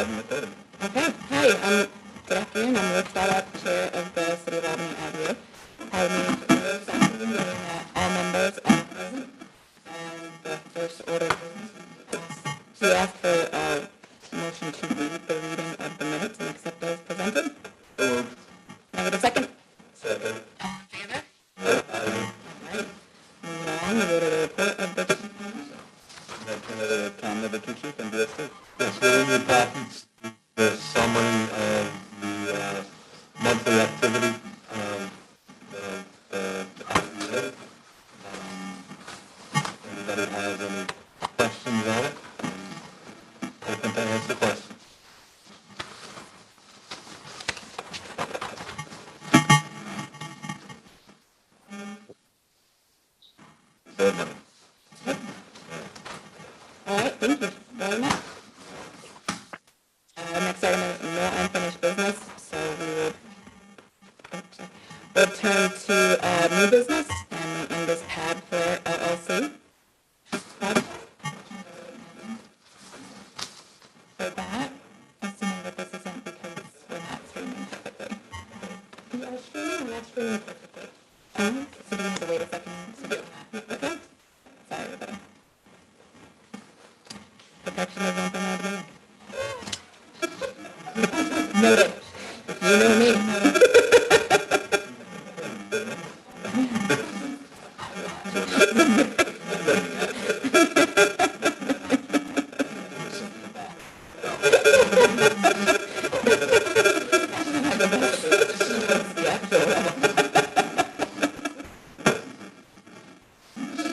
Okay. Hi. Good afternoon. I'm Liz Startup, Chair of the City of Albany ADU. Our name is all members are present. And the first order of business is to ask for a motion to read the reading of the minutes and accept as presented. Can I get a second? Second. All in favor? Aye. All right. Now we go to the report of the Tom Novitucci can do this too. Yes, within your packets, the summary of the monthly activity of the ADU. Anybody has any questions on it? Open to answer questions. Good one. All right, thank you very much. Next item is no unfinished business, so we'll turn to new business, and this pad for LLC. For that, assuming that this isn't because we're not streaming perfectly. We are streaming, we're not streaming perfectly. So do we need to wait a second to do that? Okay? Sorry, everybody. Perfectionism from out of the Noted. You know me.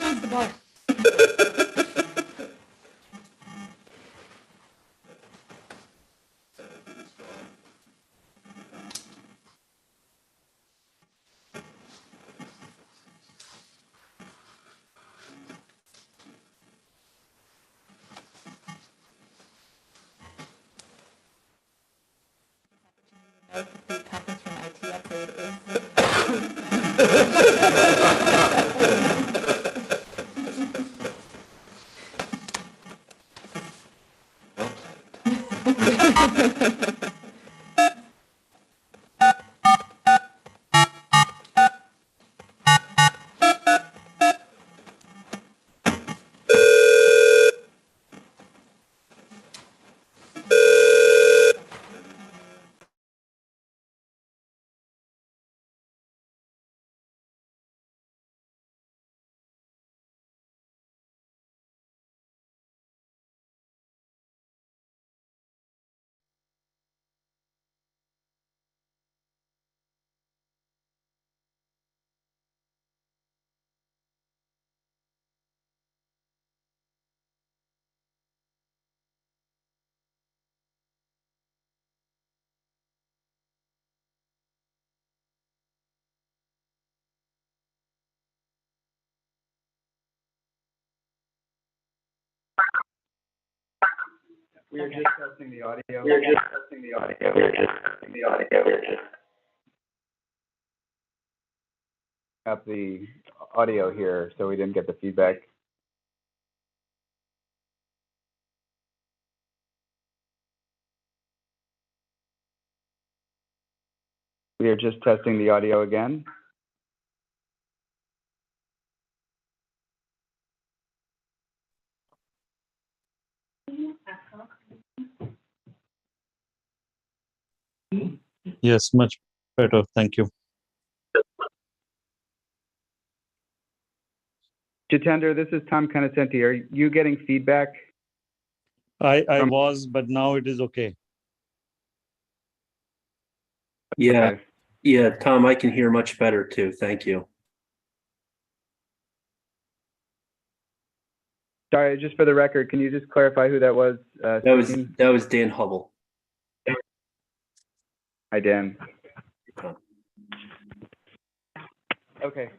That's the bar. The conference from IT upgrade We are just testing the audio. We are just testing the audio. We are just testing the audio. We are just up the audio here, so we didn't get the feedback. We are just testing the audio again. Yes, much better. Thank you. Jitender, this is Tom Conoscenti. Are you getting feedback? I was, but now it is okay. Yeah, Okay. yeah, Tom, I can hear much better too. Thank you. Sorry, just for the record, can you just clarify who that was? That was Dan Hubble. Hi, Dan. Okay.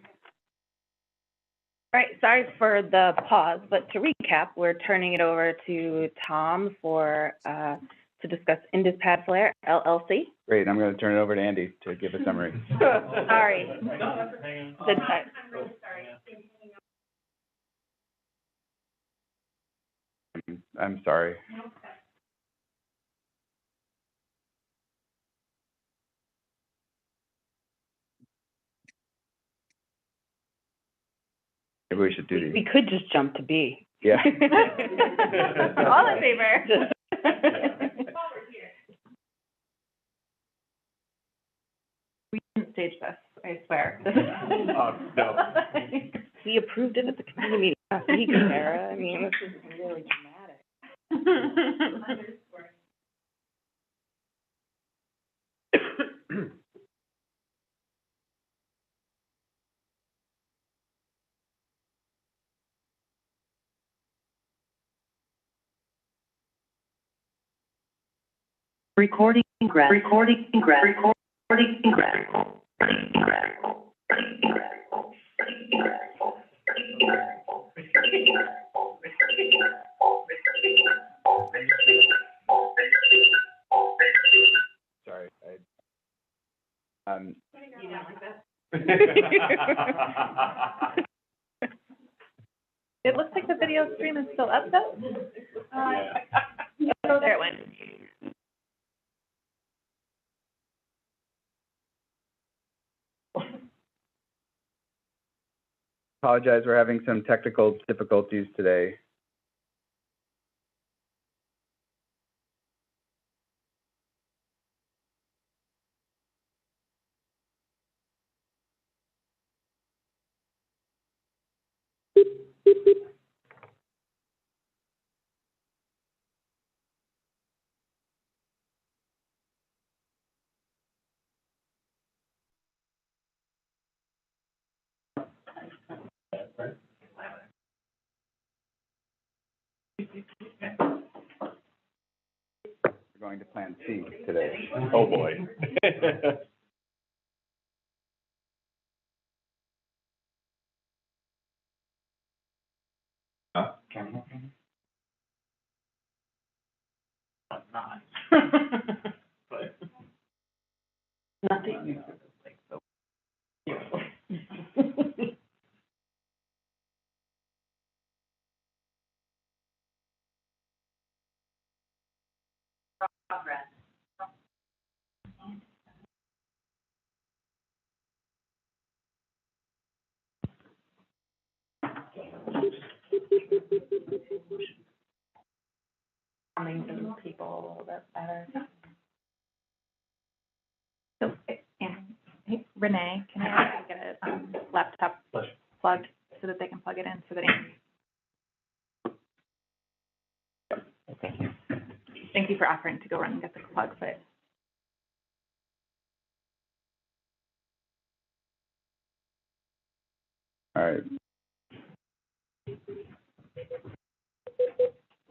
All right, sorry for the pause, but to recap, we're turning it over to Tom for to discuss Indispad Flare LLC. Great. I'm going to turn it over to Andy to give a summary. Sorry. I'm sorry. Maybe we should do these. We could just jump to B. Yeah. All in favor? We didn't stage this, I swear. No. We approved it at the committee meeting last week, Sarah. I mean, this is really dramatic. Recording in Sorry, You don't like that? It looks like the video stream is still up though. There it went. apologize, we're having some technical difficulties today. We're going to Plan C today. Oh, boy. Nothing. Coming to people a little bit better. So, hey, Renee, can I ask you to get a laptop plugged so that they can plug it in so that thank you for offering to go run and get the plug, but All right.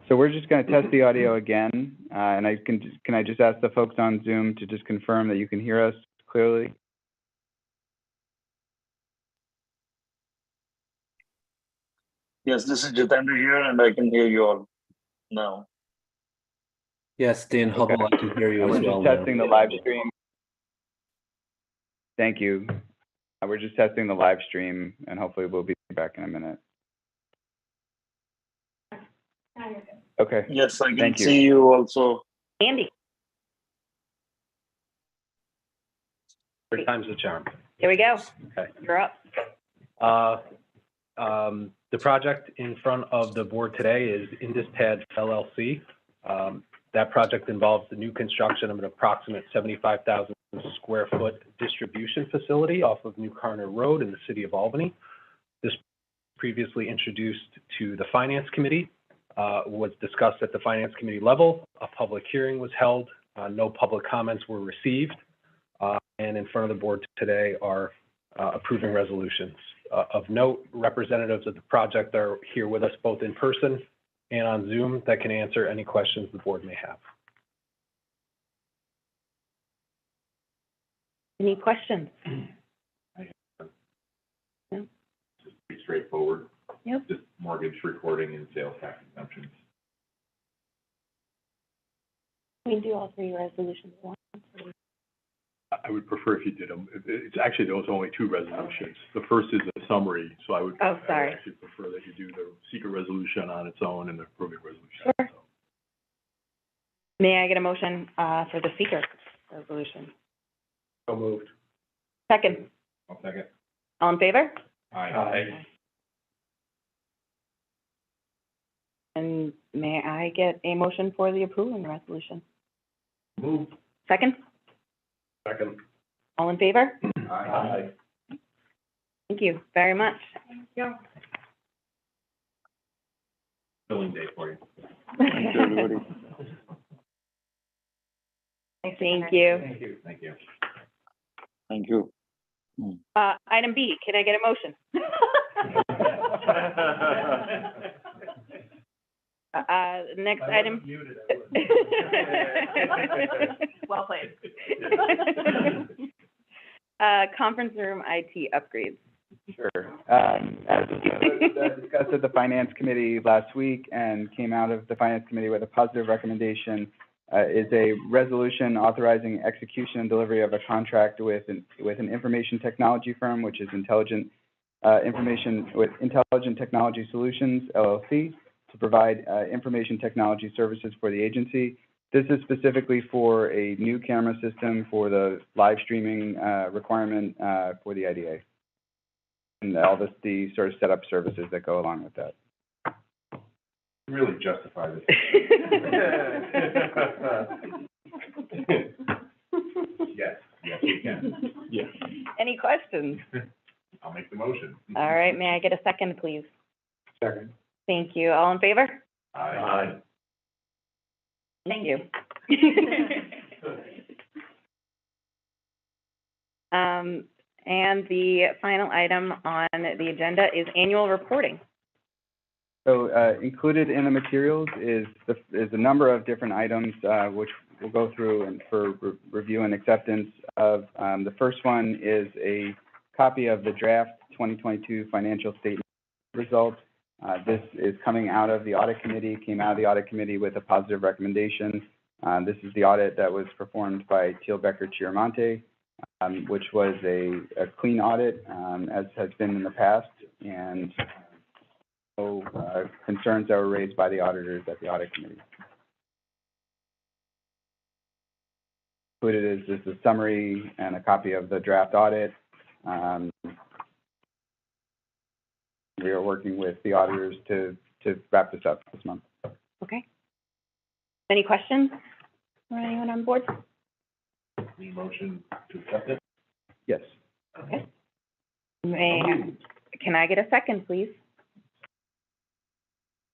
So we're just going to test the audio again, and can I just ask the folks on Zoom to just confirm that you can hear us clearly? Yes, this is Jitendra here, and I can hear you all now. Yes, Dan Hubble, I can hear you And as we're well just now. testing the live stream. Thank you. We're just testing the live stream, and hopefully we'll be back in a minute. Okay. Yes, I can Thank you. see you also. Andy, Third time's the charm. here we go. Okay. You're up. The project in front of the board today is Induspad LLC. That project involves the new construction of an approximate 75,000 square foot distribution facility off of New Carner Road in the city of Albany. This previously introduced to the Finance Committee, was discussed at the Finance Committee level. A public hearing was held. No public comments were received. And in front of the board today are approving resolutions. Of note, representatives of the project are here with us both in person and on Zoom that can answer any questions the board may have. Any questions? Just pretty straightforward. Yep. Just mortgage recording and sales tax exemptions. We do all three resolutions at once. I would prefer if you did them. It's actually, those are only two resolutions. The first is a summary, so I would. Oh, sorry. I would actually prefer that you do the secret resolution on its own and the approving resolution. Sure. May I get a motion for the seeker resolution? So moved. Second. I'll second. All in favor? Aye. And may I get a motion for the approval of the resolution? Move. Second? Second. All in favor? Aye. Thank you very much. Filling day for you. Thanks, everybody. Thank you. Thank you. Thank you. Thank you. Item B, can I get a motion? Next item. Well played. Conference room IT upgrades. Sure. As discussed at the Finance Committee last week and came out of the Finance Committee with a positive recommendation, is a resolution authorizing execution and delivery of a contract with an information technology firm, which is Intelligent Technology Solutions, LLC, to provide information technology services for the agency. This is specifically for a new camera system for the live streaming requirement for the IDA. And all the sort of setup services that go along with that. Really justify this. Yes, we can. Yes. Any questions? I'll make the motion. All right, may I get a second, please? Second. Thank you. All in favor? Aye. Thank you. And the final item on the agenda is annual reporting. So included in the materials is a number of different items which we'll go through and for review and acceptance of. The first one is a copy of the draft 2022 financial statement results. This is coming out of the audit committee, came out of the audit committee with a positive recommendation. This is the audit that was performed by Teal Becker Chiaramonte, which was a clean audit, as has been in the past, and no concerns that were raised by the auditors at the audit committee. Included is a summary and a copy of the draft audit. We are working with the auditors to wrap this up this month. Okay. Any questions for anyone on board? Any motion to accept it? Yes. Okay. Can I get a second, please?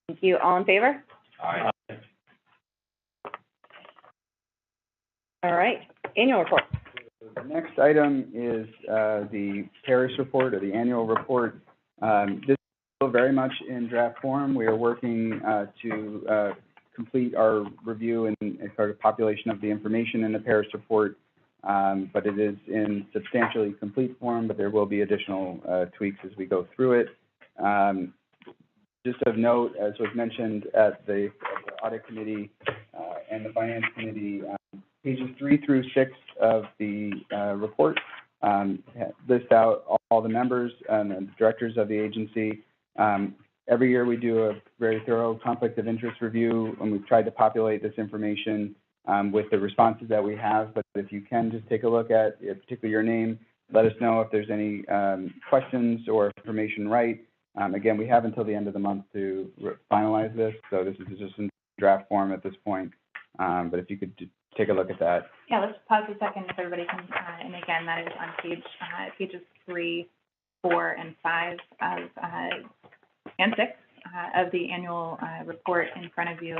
Thank you. All in favor? Aye. All right, annual report. The next item is the Paris report, or the annual report. This is still very much in draft form. We are working to complete our review and sort of population of the information in the Paris report, but it is in substantially complete form, but there will be additional tweaks as we go through it. Just of note, as was mentioned at the audit committee and the finance committee, pages 3 through 6 of the report list out all the members and the directors of the agency. Every year we do a very thorough conflict of interest review, and we've tried to populate this information with the responses that we have. But if you can just take a look at, particularly your name, let us know if there's any questions or information right. Again, we have until the end of the month to finalize this, so this is just in draft form at this point. But if you could take a look at that. Yeah, let's pause a second if everybody can, and again, that is on pages 3, 4, and 5 of, and 6 of the annual report in front of you.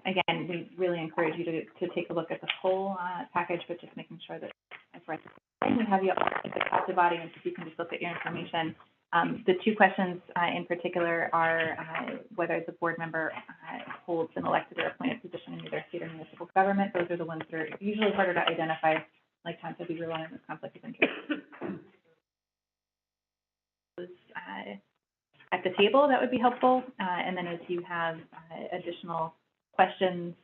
Again, we really encourage you to take a look at the whole package, but just making sure that if we're we have you all at the top to body, and so you can just look at your information. The two questions in particular are whether the board member holds an elected or appointed position in either state or municipal government. Those are the ones that are usually harder to identify, like times of your one in this conflict of interest. At the table, that would be helpful. And then as you have additional questions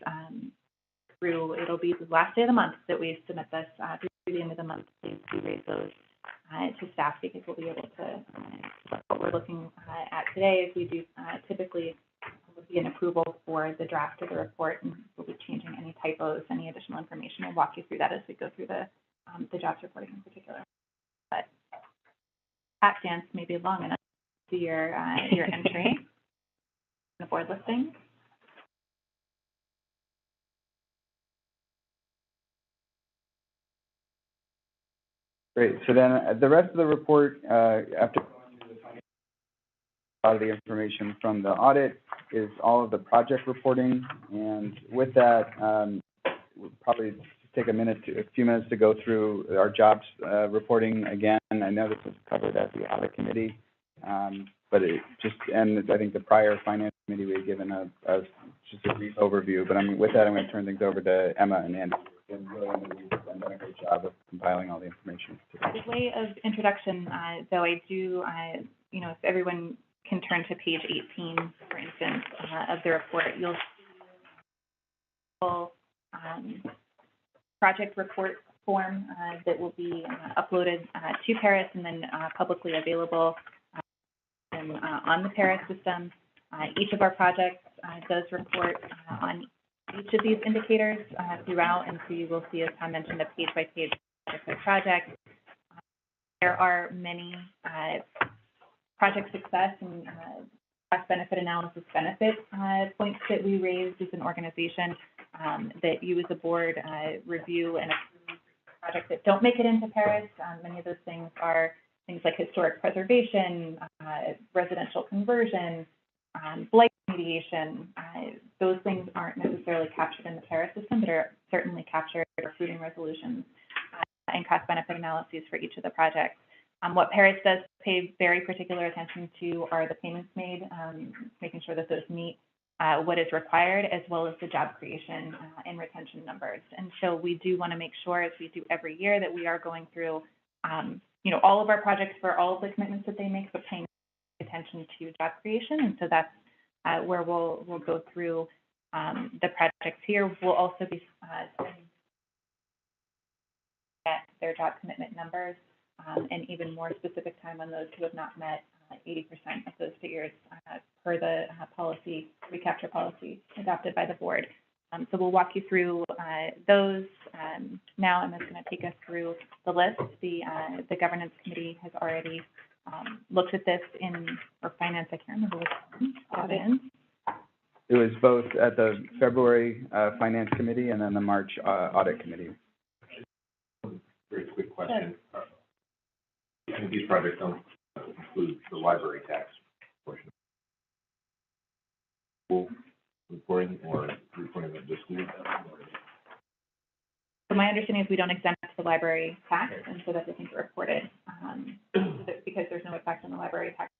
it'll be the last day of the month that we submit this, through the end of the month, please do raise those to staff, because we'll be able to, what we're looking at today is we do typically would be an approval for the draft of the report, and we'll be changing any typos, any additional information. We'll walk you through that as we go through the jobs reporting in particular. But tap dance may be long enough to your entry. the board listing. Great. So then the rest of the report, after a lot of the information from the audit, is all of the project reporting. And with that, we'll probably take a few minutes to go through our jobs reporting again. I know this was covered at the audit committee, but and I think the prior finance committee, we had given just a brief overview. But with that, I'm going to turn things over to Emma and Andy. And really, we've done a great job of compiling all the information today. By way of introduction, though, I do, if everyone can turn to page 18, for instance, of the report, you'll see project report form that will be uploaded to Paris and then publicly available on the Paris system. Each of our projects does report on each of these indicators throughout, and so you will see, as Tom mentioned, a page-by-page project. There are many project success and cost-benefit analysis benefit points that we raised as an organization that you as a board review and approve projects that don't make it into Paris. Many of those things are things like historic preservation, residential conversion, blight remediation. Those things aren't necessarily captured in the Paris system, but are certainly captured in approving resolutions and cost-benefit analyses for each of the projects. What Paris does pay very particular attention to are the payments made, making sure that those meet what is required, as well as the job creation and retention numbers. And so we do want to make sure, as we do every year, that we are going through, all of our projects for all of the commitments that they make, but paying attention to job creation. And so that's where we'll go through the projects here. We'll also be at their job commitment numbers and even more specific time on those who have not met 80% of those figures per the policy, recapture policy adopted by the board. So we'll walk you through those. Now Emma's going to take us through the list. The governance committee has already looked at this or finance, I can't remember which one. It was both at the February finance committee and then the March audit committee. Very quick question. I think these projects don't include the library tax portion. School reporting or reporting of the school? So my understanding is we don't exempt the library tax, and so that doesn't get reported because there's no effect on the library tax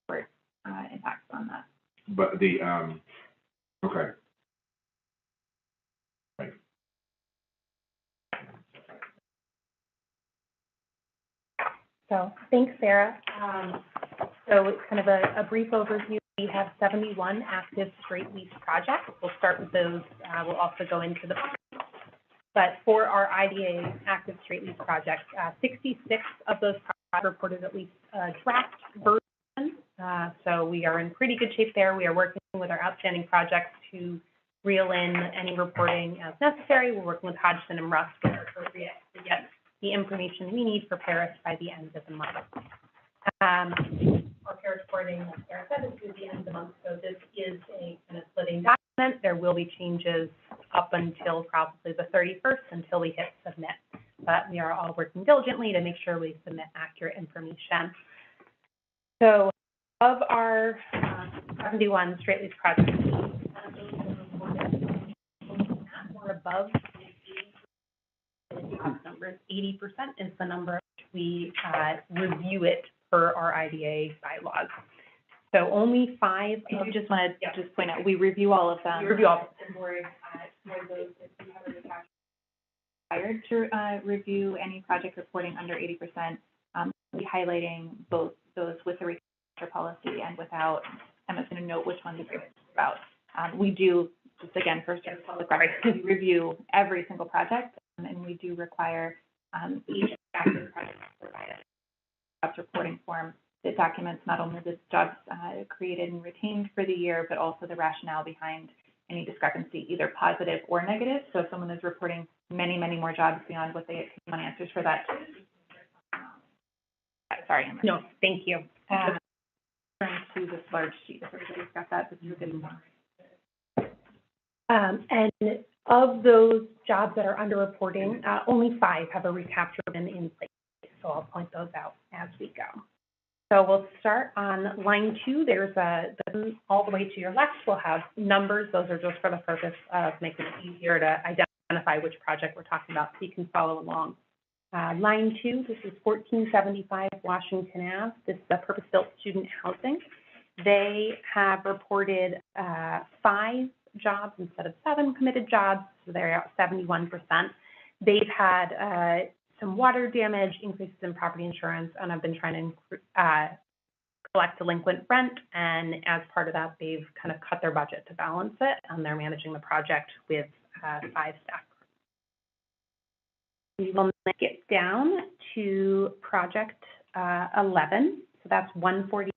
report impacts on that. But the, okay. Right. So thanks, Sarah. So it's kind of a brief overview. We have 71 active straight lease projects. We'll start with those. We'll also go into the, but for our IDA active straight lease projects, 66 of those projects reported at least a draft version. So we are in pretty good shape there. We are working with our outstanding projects to reel in any reporting as necessary. We're working with Hodgson and Rust where appropriate to get the information we need for Paris by the end of the month. Our Paris reporting, like Sarah said, is through the end of the month, so this is a kind of splitting document. There will be changes up until probably the 31st until we hit submit, but we are all working diligently to make sure we submit accurate information. So of our 71 straight lease projects, we're above the top numbers. 80% is the number we review it per our IDA bylaws. So only 5. I do just want to just point out, we review all of them. We review all of them. For those that we have required to review any project reporting under 80%, we'll be highlighting both those with the recapture policy and without. Emma's going to note which ones we're about. We do, just again, first and public record, we review every single project, and we do require each active project to provide a jobs reporting form that documents not only the jobs created and retained for the year, but also the rationale behind any discrepancy, either positive or negative. So if someone is reporting many, many more jobs beyond what they want answers for that. Sorry, Emma. No, thank you. turn to this large sheet, if everybody's got that, this is a good one. And of those jobs that are underreporting, only 5 have a recapture bin in place. So I'll point those out as we go. So we'll start on line 2. There's all the way to your left, we'll have numbers. Those are just for the purpose of making it easier to identify which project we're talking about so you can follow along. Line 2, this is 1475 Washington Ave. This is the purpose-built student housing. They have reported 5 jobs instead of 7 committed jobs, so they're at 71%. They've had some water damage, increases in property insurance, and have been trying to collect delinquent rent. And as part of that, they've kind of cut their budget to balance it, and they're managing the project with 5 staff. We will get down to project 11. So that's 140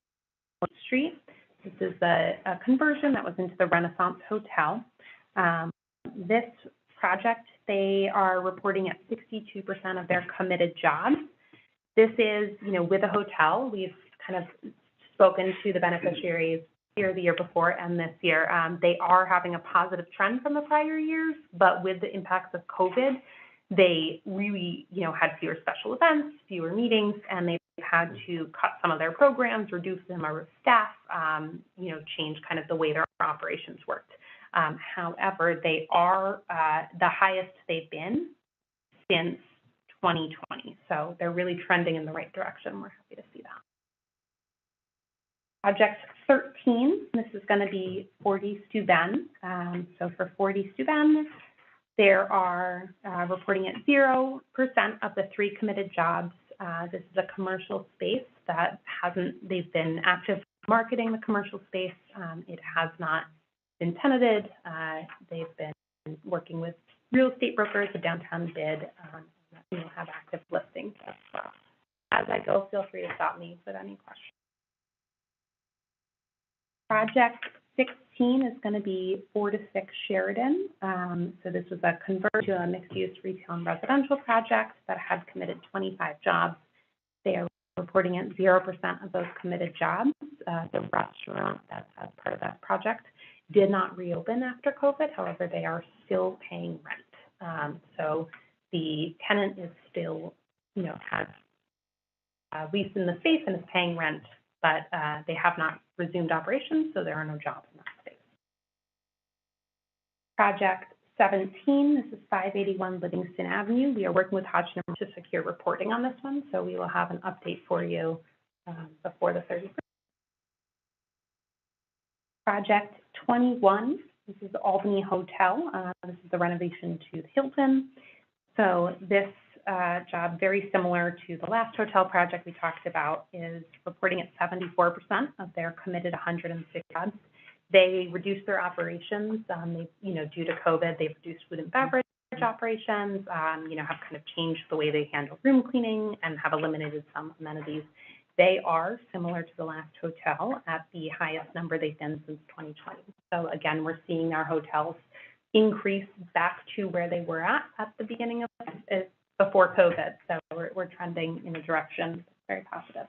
Street. This is a conversion that was into the Renaissance Hotel. This project, they are reporting at 62% of their committed jobs. This is, with a hotel. We've kind of spoken to the beneficiaries here the year before and this year. They are having a positive trend from the prior years, but with the impacts of COVID, they really, had fewer special events, fewer meetings, and they've had to cut some of their programs, reduce the number of staff, change kind of the way their operations worked. However, they are the highest they've been since 2020. So they're really trending in the right direction. We're happy to see that. Project 13, this is going to be 40 Steuben. So for 40 Steuben, there are reporting at 0% of the 3 committed jobs. This is a commercial space that they've been active marketing the commercial space. It has not been tenanted. They've been working with real estate brokers, a downtown bid, have active listings as well. As I go, feel free to stop me with any questions. Project 16 is going to be 4 to 6 Sheridan. So this was a conversion to a mixed-use retail and residential project that had committed 25 jobs. They are reporting at 0% of those committed jobs. The restaurant that's as part of that project did not reopen after COVID. However, they are still paying rent. So the tenant is still, has a lease in the space and is paying rent, but they have not resumed operations, so there are no jobs in that space. Project 17, this is 581 Livingston Avenue. We are working with Hodgson to secure reporting on this one, so we will have an update for you before the 31st. Project 21, this is the Albany Hotel. This is the renovation to the Hilton. So this job, very similar to the last hotel project we talked about, is reporting at 74% of their committed 106 jobs. They reduced their operations. Due to COVID, they've reduced food and beverage operations, have kind of changed the way they handle room cleaning and have eliminated some amenities. They are similar to the last hotel at the highest number they've been since 2020. So again, we're seeing our hotels increase back to where they were at the beginning of before COVID. So we're trending in a direction very positive.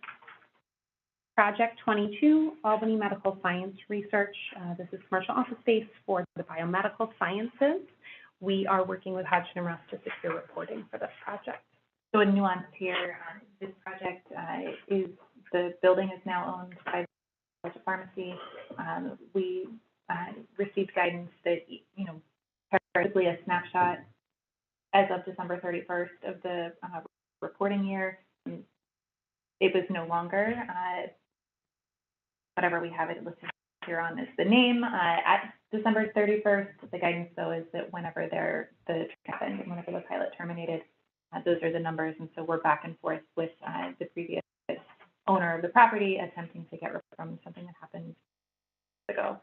Project 22, Albany Medical Science Research. This is commercial office space for the biomedical sciences. We are working with Hodgson Russ to secure reporting for this project. So a nuance here, this project is, the building is now owned by the pharmacy. We received guidance that, particularly a snapshot as of December 31st of the reporting year. It was no longer, whatever we have it listed here on is the name. At December 31st, the guidance though is that whenever the happened and whenever the pilot terminated, those are the numbers, and so we're back and forth with the previous owner of the property attempting to get rid from something that happened ago.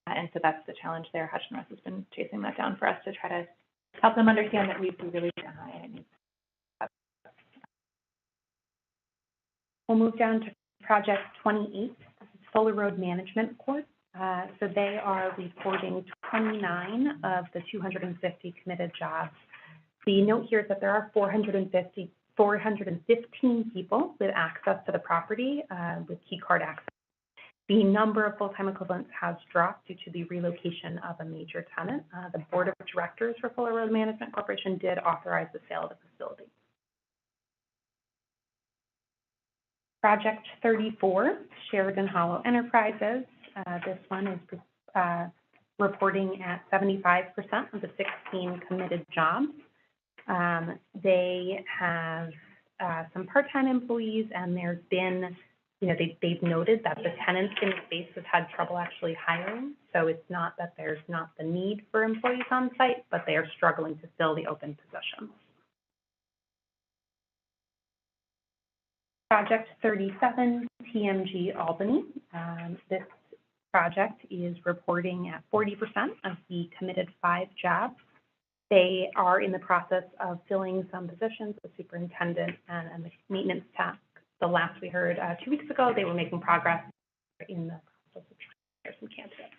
And so that's the challenge there. Hodgson Russ has been chasing that down for us to try to help them understand that we've really We'll move down to project 28. This is Fuller Road Management Corp. So they are reporting 29 of the 250 committed jobs. The note here is that there are 415 people with access to the property with key card access. The number of full-time equivalents has dropped due to the relocation of a major tenant. The Board of Directors for Fuller Road Management Corporation did authorize the sale of the facility. Project 34, Sheridan Hollow Enterprises. This one is reporting at 75% of the 16 committed jobs. They have some part-time employees, and there's been, they've noted that the tenants in the space have had trouble actually hiring. So it's not that there's not the need for employees on site, but they are struggling to fill the open positions. Project 37, TMG Albany. This project is reporting at 40% of the committed 5 jobs. They are in the process of filling some positions, the superintendent and the maintenance tech. The last we heard 2 weeks ago, they were making progress in the process of trying to hire some candidates.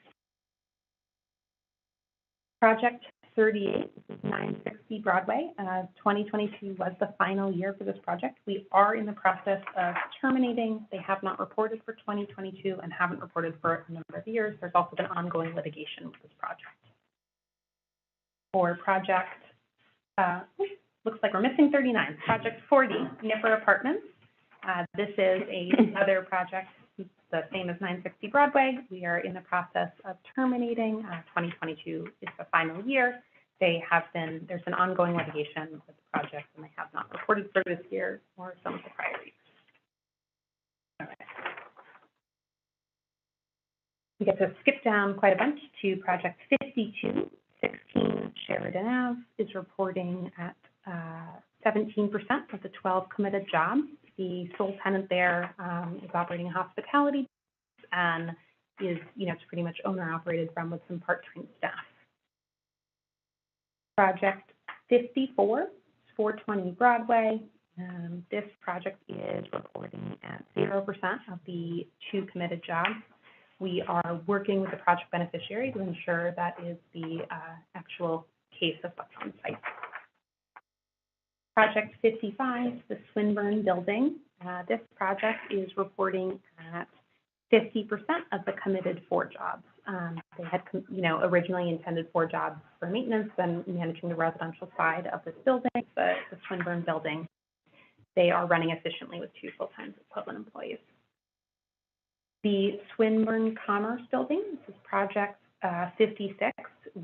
Project 38, 960 Broadway. 2022 was the final year for this project. We are in the process of terminating. They have not reported for 2022 and haven't reported for a number of years. There's also been ongoing litigation with this project. For project, looks like we're missing 39. Project 40, Nipper Apartments. This is another project, the same as 960 Broadway. We are in the process of terminating. 2022 is the final year. There's been ongoing litigation with the project, and they have not reported for this year or some of the prior years. All right. We get to skip down quite a bunch to project 52, 16 Sheridan Ave is reporting at 17% of the 12 committed jobs. The sole tenant there is operating hospitality and is, it's pretty much owner-operated from with some part-time staff. Project 54, 420 Broadway. This project is reporting at 0% of the 2 committed jobs. We are working with the project beneficiary to ensure that is the actual case of what's on site. Project 55, the Swinburne Building. This project is reporting at 50% of the committed 4 jobs. They had, originally intended 4 jobs for maintenance and managing the residential side of this building, the Swinburne Building. They are running efficiently with 2 full-time equivalent employees. The Swinburne Commerce Building, this is project 56.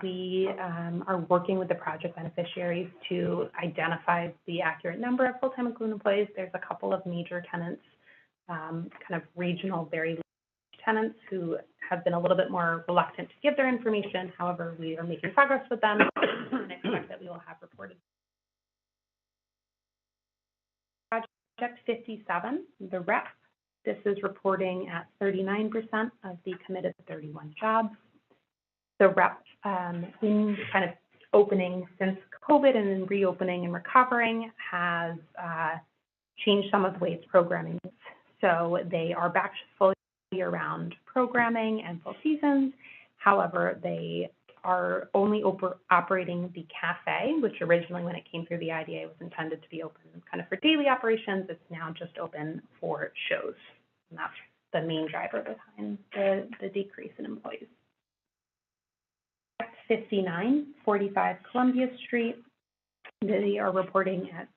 We are working with the project beneficiaries to identify the accurate number of full-time equivalent employees. There's a couple of major tenants, kind of regional, very large tenants who have been a little bit more reluctant to give their information. However, we are making progress with them and expect that we will have reported. Project 57, the REP. This is reporting at 39% of the committed 31 jobs. The REP, in kind of opening since COVID and then reopening and recovering, has changed some of the way it's programming. So they are back to fully year-round programming and full seasons. However, they are only operating the cafe, which originally, when it came through the IDA, was intended to be open kind of for daily operations. It's now just open for shows, and that's the main driver behind the decrease in employees. 59, 45 Columbia Street. They are reporting at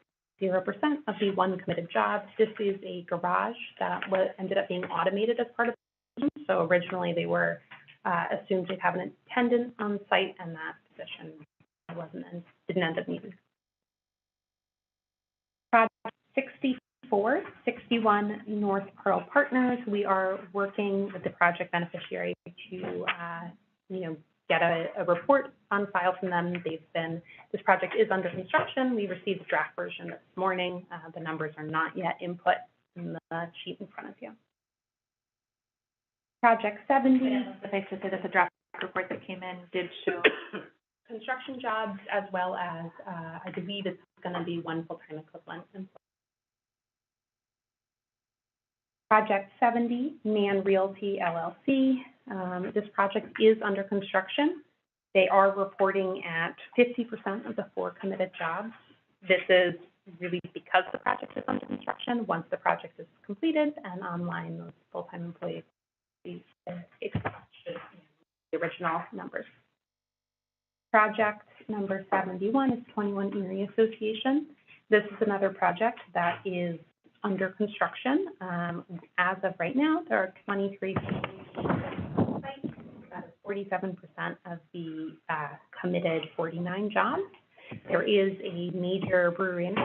0% of the 1 committed job. This is a garage that ended up being automated as part of the position. So originally they were assumed to have an attendant on site, and that position didn't end up needed. Project 64, 61 North Pearl Partners. We are working with the project beneficiary to, get a report on file from them. This project is under construction. We received a draft version this morning. The numbers are not yet input in the sheet in front of you. Project 70. As I said, that the draft report that came in did show construction jobs, as well as, I believe it's going to be 1 full-time equivalent employee. Project 70, Man Realty LLC. This project is under construction. They are reporting at 50% of the 4 committed jobs. This is really because the project is under construction. Once the project is completed and online, those full-time employees the original numbers. Project number 71 is 21 Erie Association. This is another project that is under construction. As of right now, there are 23 on site. That is 47% of the committed 49 jobs. There is a major brewery in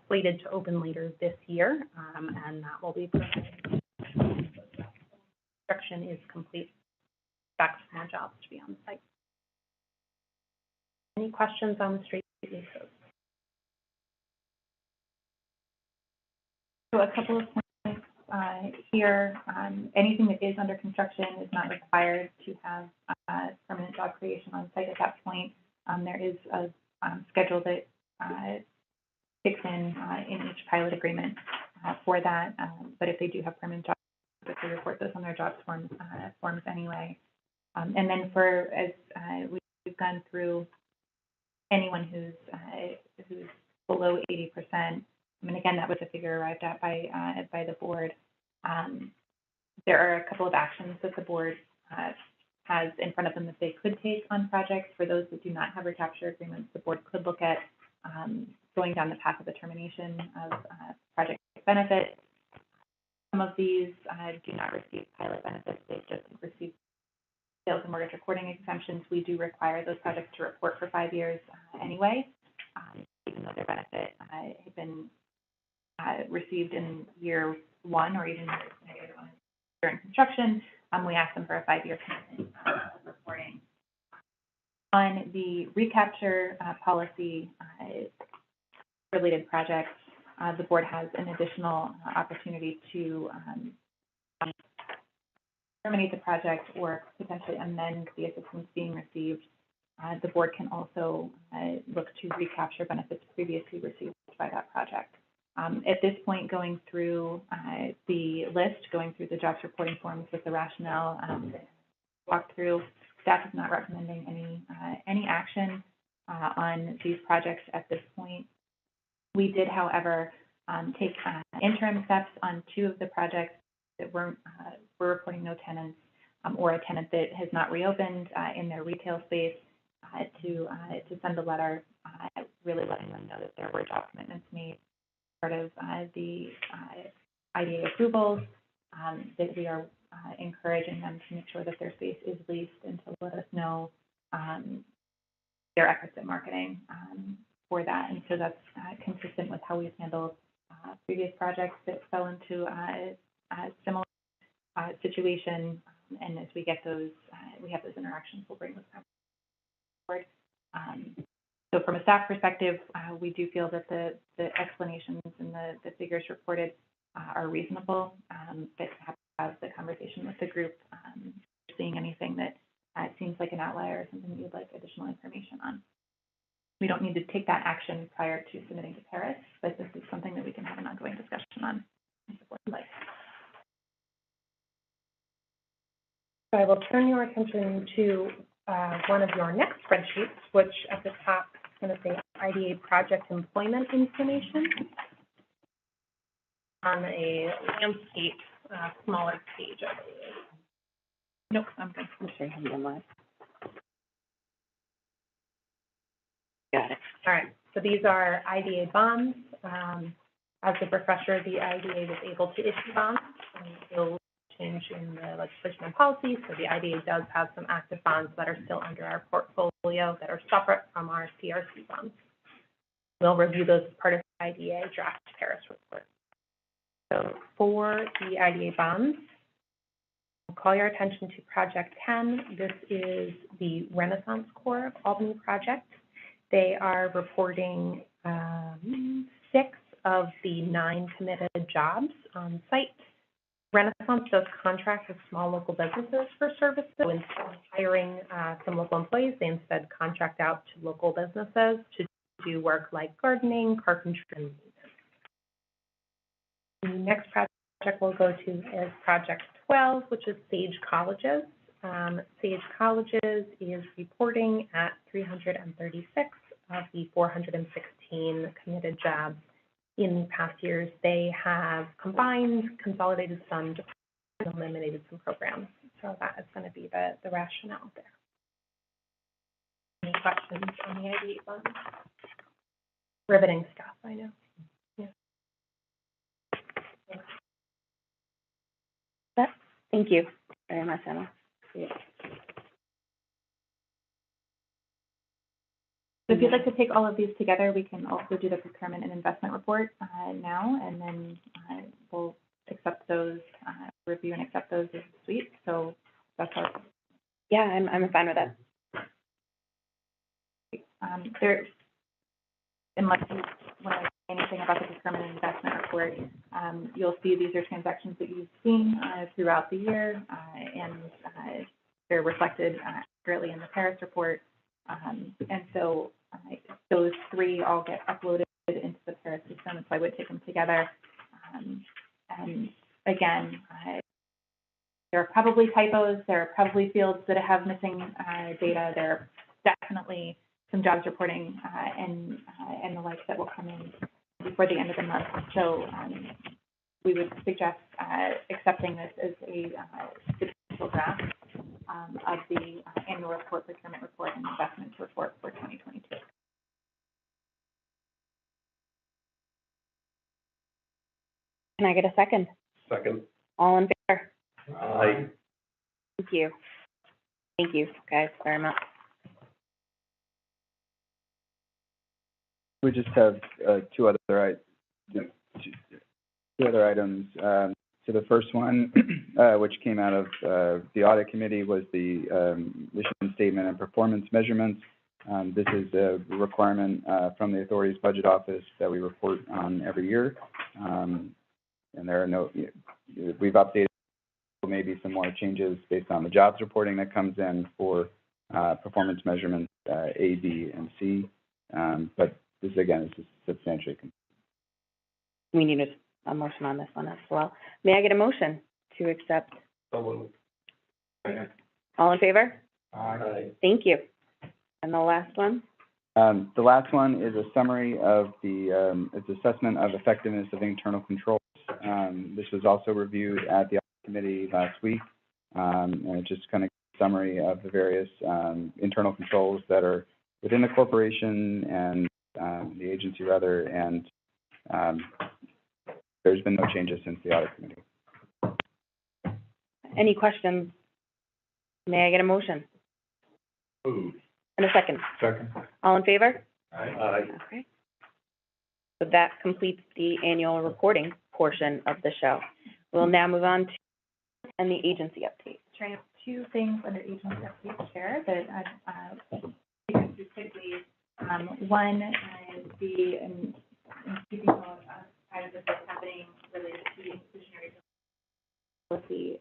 slated to open later this year, and that will be provided. Construction is complete. Expect more jobs to be on site. Any questions on the street leases? So a couple of points here. Anything that is under construction is not required to have permanent job creation on site at that point. There is a schedule that kicks in each pilot agreement for that. But if they do have permanent jobs, they report those on their jobs forms anyway. And then for as we've gone through anyone who's below 80%. I mean, again, that was a figure arrived at by the board. There are a couple of actions that the board has in front of them that they could take on projects. For those that do not have recapture agreements, the board could look at going down the path of the termination of project benefits. Some of these do not receive pilot benefits. They just receive sales and mortgage recording exemptions. We do require those projects to report for 5 years anyway, even though their benefit had been received in year 1 or even during construction. We ask them for a 5-year commitment of reporting. On the recapture policy related projects, the board has an additional opportunity to terminate the project or potentially amend the assistance being received. The board can also look to recapture benefits previously received by that project. At this point, going through the list, going through the jobs reporting forms with the rationale walked through, staff is not recommending any action on these projects at this point. We did, however, take interim steps on 2 of the projects that we're reporting no tenants or a tenant that has not reopened in their retail space to send a letter really letting them know that there were job commitments made as part of the IDA approvals, that we are encouraging them to make sure that their space is leased and to let us know their efforts at marketing for that. And so that's consistent with how we've handled previous projects that fell into a similar situation. And as we get those, we have those interactions, we'll bring those forward. So from a staff perspective, we do feel that the explanations and the figures reported are reasonable, but have the conversation with the group, seeing anything that seems like an outlier or something that you'd like additional information on. We don't need to take that action prior to submitting to Paris, but this is something that we can have an ongoing discussion on. So I will turn your attention to one of your next spreadsheets, which at the top is going to say IDA project employment information on a landscape smaller page, I believe. Nope, I'm good. I'm sure you have them live. Got it. All right, so these are IDA bonds. As a refresher, the IDA was able to issue bonds. It'll change in the legislation and policy, so the IDA does have some active bonds that are still under our portfolio that are separate from our CRC bonds. We'll review those as part of the IDA draft Paris report. So for the IDA bonds, I'll call your attention to Project 10. This is the Renaissance Corps of Albany project. They are reporting 6 of the 9 committed jobs on site. Renaissance does contract with small local businesses for services. So instead of hiring some local employees, they instead contract out to local businesses to do work like gardening, carpentry, and maintenance. The next project we'll go to is Project 12, which is Sage Colleges. Sage Colleges is reporting at 336 of the 416 committed jobs. In past years, they have combined, consolidated some eliminated some programs. So that is going to be the rationale there. Any questions on the ID fund? Riveting stuff, I know. Thank you very much, Emma. So if you'd like to take all of these together, we can also do the procurement and investment report now, and then we'll accept those, review and accept those as a suite. So that's how. Yeah, I'm fine with that. There, unless you want to say anything about the procurement and investment report, you'll see these are transactions that you've seen throughout the year, and they're reflected accurately in the Paris report. And so those three all get uploaded into the Paris system, so I would take them together. And again, there are probably typos, there are probably fields that have missing data, there are definitely some jobs reporting and the like that will come in before the end of the month. So we would suggest accepting this as a substantial draft of the annual report, procurement report, and investments report for 2022. Can I get a second? Second. All in favor? Aye. Thank you. Thank you, guys, very much. We just have two other items. So the first one, which came out of the audit committee, was the mission statement and performance measurements. This is a requirement from the authority's budget office that we report on every year. And there are no, we've updated maybe some more changes based on the jobs reporting that comes in for performance measurements A, B, and C. But this, again, is substantially complete. We need a motion on this one as well. May I get a motion to accept? All in favor? Aye. Thank you. And the last one? The last one is a summary of the its assessment of effectiveness of internal controls. This was also reviewed at the audit committee last week, and it's just kind of a summary of the various internal controls that are within the corporation and the agency rather, and there's been no changes since the audit committee. Any questions? May I get a motion? Moved. And a second? Second. All in favor? Aye. Okay. So that completes the annual reporting portion of the show. We'll now move on to and the agency update. Sure, I have two things under agency update share that I'd speak to quickly. One is in keeping of items that's happening related to the inclusionary policy.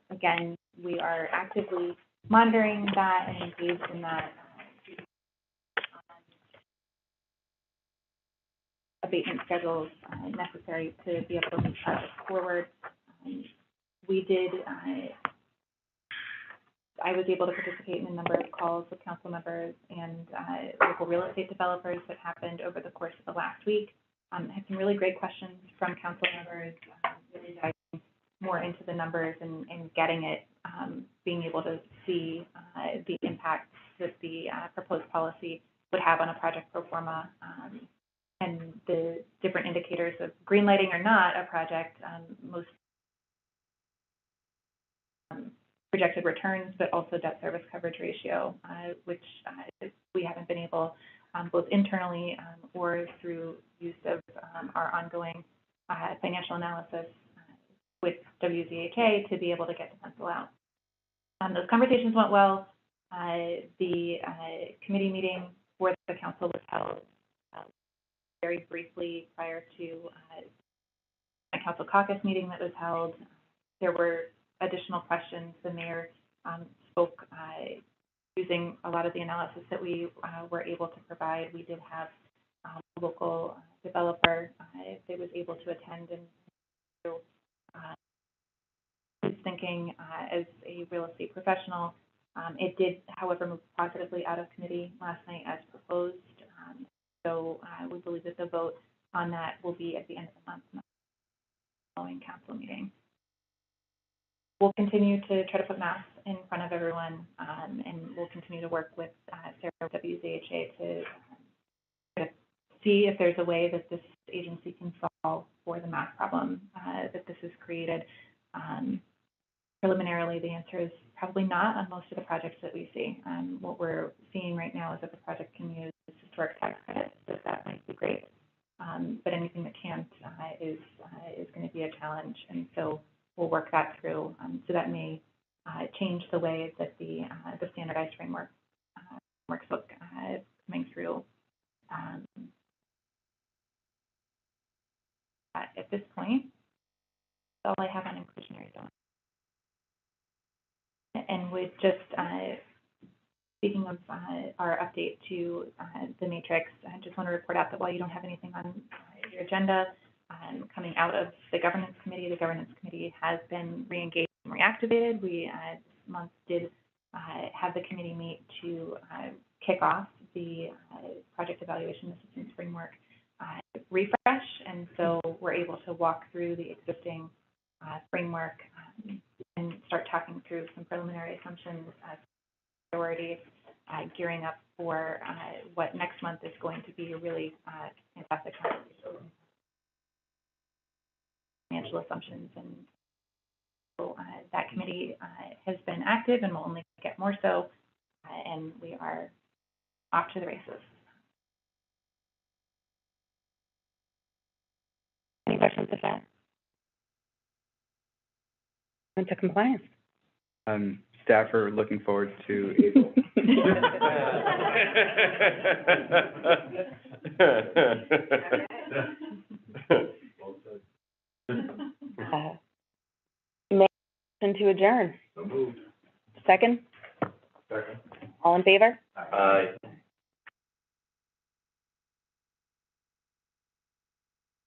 Again, we are actively monitoring that and engaged in that abatement schedules necessary to be able to move projects forward. We did, I was able to participate in a number of calls with council members and local real estate developers that happened over the course of the last week. Had some really great questions from council members, really diving more into the numbers and getting it, being able to see the impact that the proposed policy would have on a project pro forma, and the different indicators of green lighting or not a project, most projected returns, but also debt service coverage ratio, which we haven't been able, both internally or through use of our ongoing financial analysis with WZHA to be able to get to pencil out. Those conversations went well. The committee meeting for the council was held very briefly prior to a council caucus meeting that was held. There were additional questions. The mayor spoke using a lot of the analysis that we were able to provide. We did have a local developer that was able to attend and his thinking as a real estate professional. It did, however, move positively out of committee last night as proposed. So we believe that the vote on that will be at the end of the month, following council meeting. we'll continue to try to put maps in front of everyone, and we'll continue to work with Sarah with WZHA to see if there's a way that this agency can solve for the math problem that this has created. Preliminarily, the answer is probably not on most of the projects that we see. What we're seeing right now is that the project can use historic tax credits, so that might be great. But anything that can't is going to be a challenge, and so we'll work that through. So that may change the way that the standardized frameworks look coming through. At this point, that's all I have on inclusionary zoning. And with just speaking of our update to the matrix, I just want to report out that while you don't have anything on your agenda, coming out of the governance committee has been re-engaged and reactivated. We this month did have the committee meet to kick off the project evaluation assistance framework refresh, and so we're able to walk through the existing framework and start talking through some preliminary assumptions, priorities, gearing up for what next month is going to be a really fantastic conversation. Financial assumptions, and so that committee has been active and will only get more so, and we are off to the races. Any questions with that? Into compliance. Staff are looking forward to April. Motion to adjourn. So moved. Second? Second. All in favor? Aye.